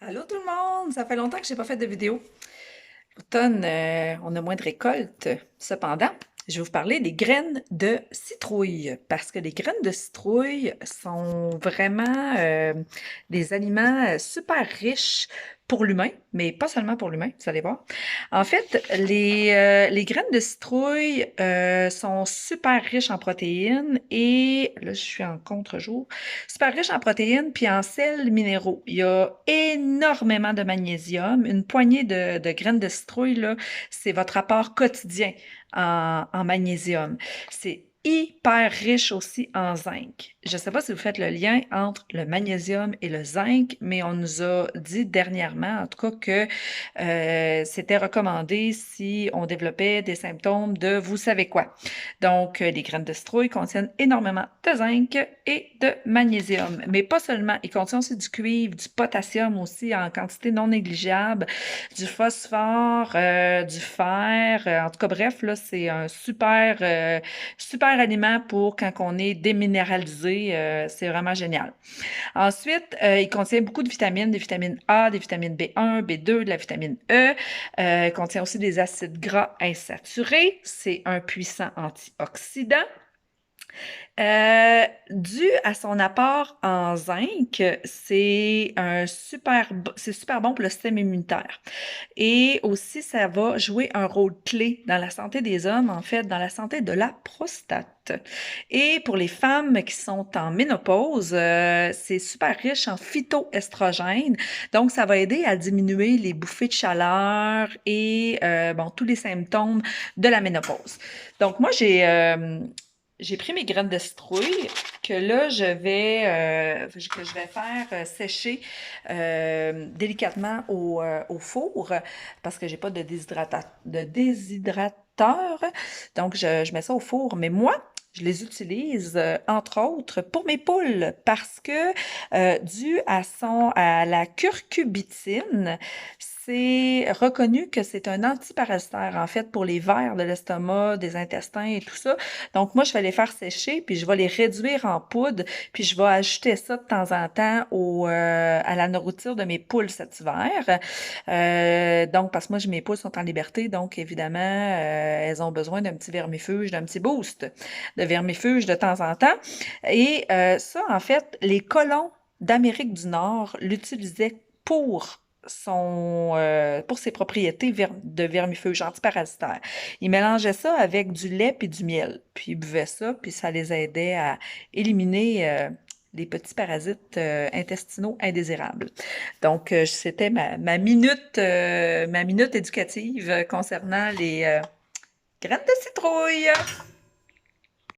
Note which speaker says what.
Speaker 1: Allô tout le monde! Ça fait longtemps que j'ai pas fait de vidéo. L'automne, on a moins de récoltes. Cependant, je vais vous parler des graines de citrouille parce que les graines de citrouille sont vraiment des aliments super riches pour l'humain, mais pas seulement pour l'humain, vous allez voir. En fait, les graines de citrouille sont super riches en protéines et là, je suis en contre-jour. Super riches en protéines puis en sels minéraux. Il y a énormément de magnésium. Une poignée de graines de citrouille, là, c'est votre apport quotidien en magnésium. C'est hyper riche aussi en zinc. Je ne sais pas si vous faites le lien entre le magnésium et le zinc, mais on nous a dit dernièrement, en tout cas, que c'était recommandé si on développait des symptômes de vous savez quoi. Donc, les graines de citrouille contiennent énormément de zinc et de magnésium. Mais pas seulement, ils contiennent aussi du cuivre, du potassium aussi en quantité non négligeable, du phosphore, du fer. En tout cas, bref, là, c'est un super aliment pour quand on est déminéralisé. C'est vraiment génial. Ensuite, il contient beaucoup de vitamines, des vitamines A, des vitamines B1, B2, de la vitamine E. Il contient aussi des acides gras insaturés. C'est un puissant antioxydant. Dû à son apport en zinc, c'est super bon pour le système immunitaire. Et aussi, ça va jouer un rôle clé dans la santé des hommes, en fait, dans la santé de la prostate. Et pour les femmes qui sont en ménopause, c'est super riche en phytoestrogènes. Donc, ça va aider à diminuer les bouffées de chaleur et bon, tous les symptômes de la ménopause. Donc, moi, j'ai pris mes graines de citrouille que là, que je vais faire sécher délicatement au four parce que j'ai pas de déshydrateur. Donc, je mets ça au four. Mais moi, je les utilise, entre autres, pour mes poules parce que, dû à la curcubitine, c'est reconnu que c'est un antiparasitaire, en fait, pour les vers de l'estomac, des intestins et tout ça. Donc, moi, je vais les faire sécher, puis je vais les réduire en poudre, puis je vais ajouter ça de temps en temps à la nourriture de mes poules cet hiver. Donc, parce que moi, mes poules sont en liberté, donc évidemment, elles ont besoin d'un petit vermifuge, d'un petit boost de vermifuge de temps en temps. Et ça, en fait, les colons d'Amérique du Nord l'utilisaient pour ses propriétés de vermifuge antiparasitaire. Ils mélangeaient ça avec du lait puis du miel, puis ils buvaient ça, puis ça les aidait à éliminer les petits parasites intestinaux indésirables. Donc, c'était ma minute éducative concernant les graines de citrouille.